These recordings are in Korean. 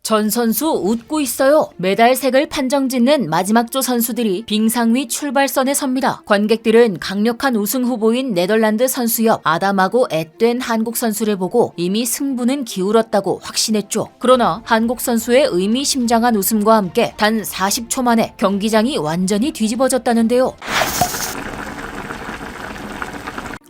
전 선수 웃고 있어요. 메달색을 판정짓는 마지막 조 선수들이 빙상 위 출발선에 섭니다. 관객들은 강력한 우승 후보인 네덜란드 선수 옆 아담하고 앳된 한국 선수를 보고 이미 승부는 기울었다고 확신했죠. 그러나 한국 선수의 의미심장한 웃음과 함께 단 40초 만에 경기장이 완전히 뒤집어졌다는데요.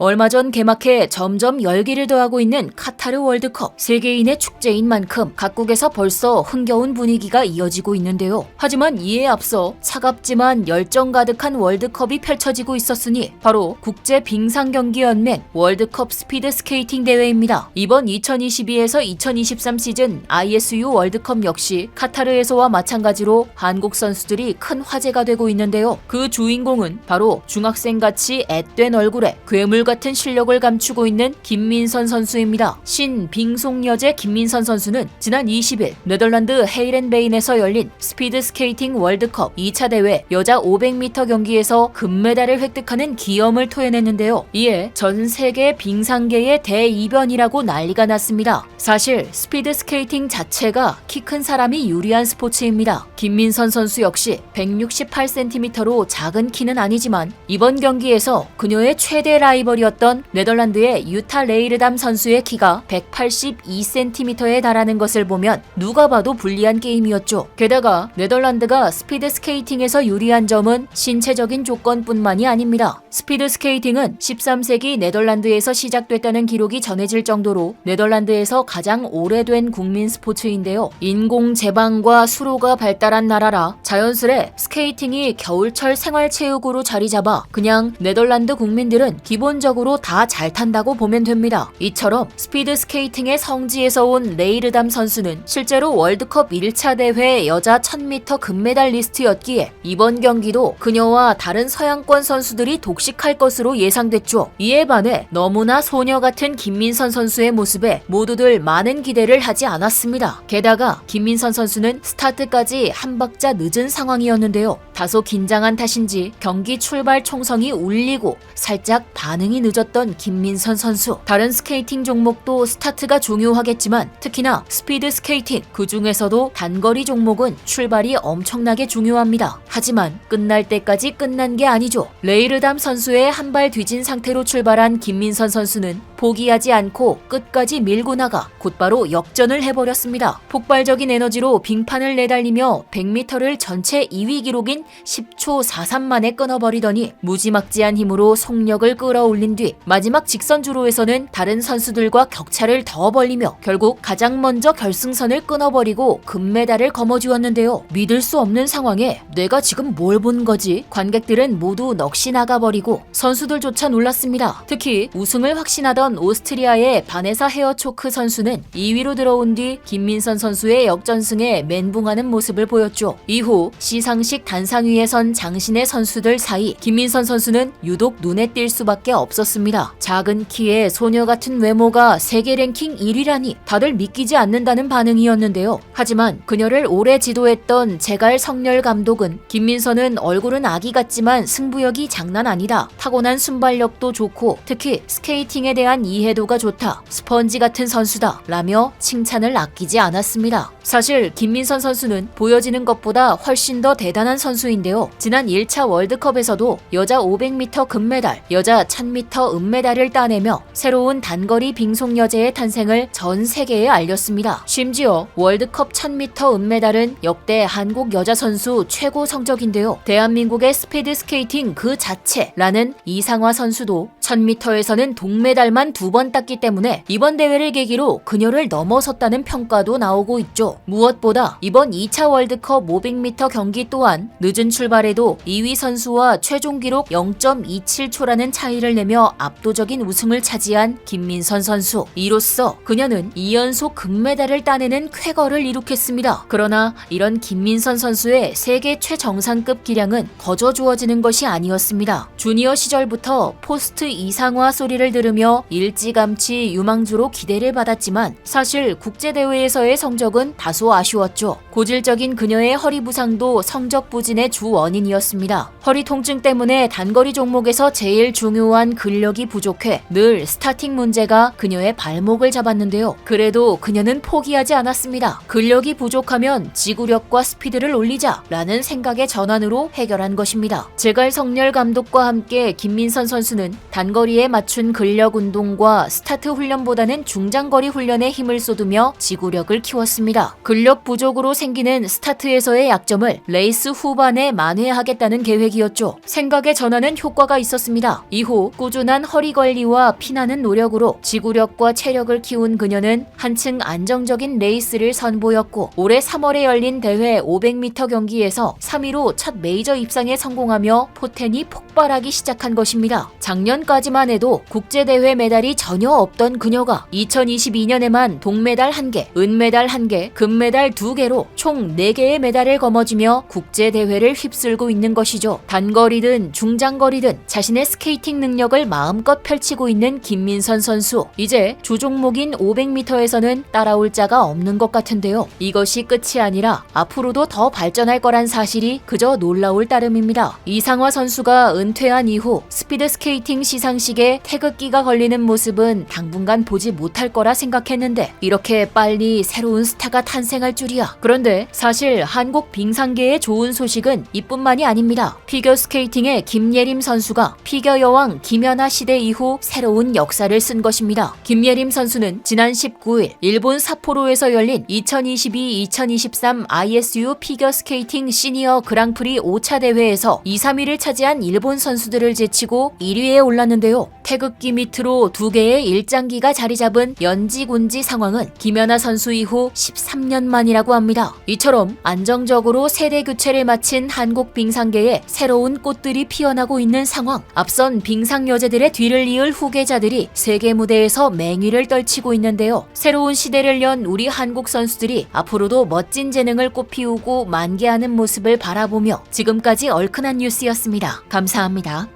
얼마 전 개막해 점점 열기를 더하고 있는 카타르 월드컵. 세계인의 축제인 만큼 각국에서 벌써 흥겨운 분위기가 이어지고 있는데요. 하지만 이에 앞서 차갑지만 열정 가득한 월드컵이 펼쳐지고 있었으니 바로 국제빙상경기연맹 월드컵 스피드 스케이팅 대회입니다. 이번 2022에서 2023 시즌 ISU 월드컵 역시 카타르에서와 마찬가지로 한국 선수들이 큰 화제가 되고 있는데요. 그 주인공은 바로 중학생같이 앳된 얼굴에 괴물 같은 실력을 감추고 있는 김민선 선수입니다. 신빙속여제 김민선 선수는 지난 20일 네덜란드 헤이렌베인에서 열린 스피드 스케이팅 월드컵 2차 대회 여자 500m 경기에서 금메달을 획득하는 기염을 토해냈는데요. 이에 전 세계 빙상계의 대이변이라고 난리가 났습니다. 사실 스피드 스케이팅 자체가 키 큰 사람이 유리한 스포츠입니다. 김민선 선수 역시 168cm로 작은 키는 아니지만 이번 경기에서 그녀의 최대 라이벌이었던 네덜란드의 유타 레이르담 선수의 키가 182cm에 달하는 것을 보면 누가 봐도 불리한 게임이었죠. 게다가 네덜란드가 스피드 스케이팅에서 유리한 점은 신체적인 조건뿐만이 아닙니다. 스피드 스케이팅은 13세기 네덜란드에서 시작됐다는 기록이 전해질 정도로 네덜란드에서 가장 오래된 국민 스포츠인데요. 인공 제방과 수로가 발달한 나라라 자연스레 스케이팅이 겨울철 생활체육으로 자리 잡아 그냥 네덜란드 국민들은 기본적으로 다 잘 탄다고 보면 됩니다. 이처럼 스피드 스케이팅의 성지에서 온 레이르담 선수는 실제로 월드컵 1차 대회 여자 1000m 금메달리스트였기에 이번 경기도 그녀와 다른 서양권 선수들이 독식할 것으로 예상됐죠. 이에 반해 너무나 소녀 같은 김민선 선수의 모습에 모두들 많은 기대를 하지 않았습니다. 게다가 김민선 선수는 스타트까지 한 박자 늦은 상황이었는데요. 다소 긴장한 탓인지 경기 출발 총성이 울리고 살짝 반응이 늦었던 김민선 선수. 다른 스케이팅 종목도 스타트가 중요하겠지만 특히나 스피드 스케이팅, 그 중에서도 단거리 종목은 출발이 엄청나게 중요합니다. 하지만 끝날 때까지 끝난 게 아니죠. 레이르담 선수의 한 발 뒤진 상태로 출발한 김민선 선수는 포기하지 않고 끝까지 밀고 나가 곧바로 역전을 해버렸습니다. 폭발적인 에너지로 빙판을 내달리며 100m를 전체 2위 기록인 10초 43 만에 끊어버리더니 무지막지한 힘으로 속력을 끌어올린 뒤 마지막 직선주로에서는 다른 선수들과 격차를 더 벌리며 결국 가장 먼저 결승선을 끊어버리고 금메달을 거머쥐었는데요. 믿을 수 없는 상황에 내가 지금 뭘 본 거지? 관객들은 모두 넋이 나가버리고 선수들조차 놀랐습니다. 특히 우승을 확신하던 오스트리아의 바네사 헤어초크 선수는 2위로 들어온 뒤 김민선 선수의 역전승에 멘붕하는 모습을 보였죠. 이후 시상식 단상 위에 선 장신의 선수들 사이 김민선 선수는 유독 눈에 띌 수밖에 없었습니다. 작은 키에 소녀 같은 외모가 세계 랭킹 1위라니 다들 믿기지 않는다는 반응이었는데요. 하지만 그녀를 오래 지도했던 제갈 성렬 감독은 김민선은 얼굴은 아기 같지만 승부욕이 장난 아니다. 타고난 순발력도 좋고 특히 스케이팅에 대한 이해도가 좋다. 스펀지 같은 선수다. 라며 칭찬을 아끼지 않았습니다. 사실 김민선 선수는 보여지는 것보다 훨씬 더 대단한 선수인데요. 지난 1차 월드컵에서도 여자 500m 금메달, 여자 1000m 은메달을 따내며 새로운 단거리 빙속여제의 탄생을 전 세계에 알렸습니다. 심지어 월드컵 1000m 은메달은 역대 한국 여자 선수 최고 성적인데요. 대한민국의 스피드 스케이팅 그 자체라는 이상화 선수도 1000m에서는 동메달만 2번 땄기 때문에 이번 대회를 계기로 그녀를 넘어섰다는 평가도 나오고 있죠. 무엇보다 이번 2차 월드컵 500m 경기 또한 늦은 출발에도 2위 선수와 최종 기록 0.27초라는 차이를 내며 압도적인 우승을 차지한 김민선 선수. 이로써 그녀는 2연속 금메달을 따내는 쾌거를 이룩했습니다. 그러나 이런 김민선 선수의 세계 최정상급 기량은 거저 주어지는 것이 아니었습니다. 주니어 시절부터 포스트 이상화 소리를 들으며 일찌감치 유망주로 기대를 받았지만 사실 국제대회에서의 성적은 다소 아쉬웠죠. 고질적인 그녀의 허리 부상도 성적 부진의 주 원인이었습니다. 허리 통증 때문에 단거리 종목에서 제일 중요한 근력이 부족해 늘 스타팅 문제가 그녀의 발목을 잡았는데요. 그래도 그녀는 포기하지 않았습니다. 근력이 부족하면 지구력과 스피드를 올리자라는 생각의 전환으로 해결한 것입니다. 제갈성렬 감독과 함께 김민선 선수는 단거리에 맞춘 근력 운동과 스타트 훈련보다는 중장거리 훈련에 힘을 쏟으며 지구력을 키웠습니다. 근력 부족으로 생기는 스타트에서의 약점을 레이스 후반에 만회하겠다는 계획이었죠. 생각의 전환은 효과가 있었습니다. 이후 꾸준한 허리 관리와 피나는 노력으로 지구력과 체력을 키운 그녀는 한층 안정적인 레이스를 선보였고 올해 3월에 열린 대회 500m 경기에서 3위로 첫 메이저 입상에 성공하며 포텐이 폭발하기 시작한 것입니다. 작년까지만 해도 국제대회 메달이 전혀 없던 그녀가 2022년에만 동메달 1개, 은메달 1개, 금메달 2개로 총 4개의 메달을 거머쥐며 국제대회를 휩쓸고 있는 것이죠. 단거리든 중장거리든 자신의 스케이팅 능력을 마음껏 펼치고 있는 김민선 선수. 이제 주종목인 500m에서는 따라올 자가 없는 것 같은데요. 이것이 끝이 아니라 앞으로도 더 발전할 거란 사실이 그저 놀라울 따름입니다. 이상화 선수가 은퇴한 이후 스피드 스케이팅 시상식에 태극기가 걸리는 모습은 당분간 보지 못할 거라 생각했는데 이렇게 빨리 새로운 스타가 탄생할 줄이야. 그런데 사실 한국 빙상계의 좋은 소식은 이뿐만이 아닙니다. 피겨스케이팅의 김예림 선수가 피겨 여왕 김연아 시대 이후 새로운 역사를 쓴 것입니다. 김예림 선수는 지난 19일 일본 삿포로에서 열린 2022-2023 ISU 피겨스케이팅 시니어 그랑프리 5차 대회에서 2, 3위를 차지한 일본 선수들을 제치고 1위에 올랐는데요. 태극기 밑으로 2개의 일장기가 자리 잡은 연지군지 상황은 김연아 선수 이후 13년 만이라고 합니다. 이처럼 안정적으로 세대 교체를 마친 한국 빙상계에 새로운 꽃들이 피어나고 있는 상황. 앞선 빙상 여제들의 뒤를 이을 후계자들이 세계 무대에서 맹위를 떨치고 있는데요. 새로운 시대를 연 우리 한국 선수들이 앞으로도 멋진 재능을 꽃피우고 만개하는 모습을 바라보며 지금까지 얼큰한 뉴스였습니다. 감사합니다.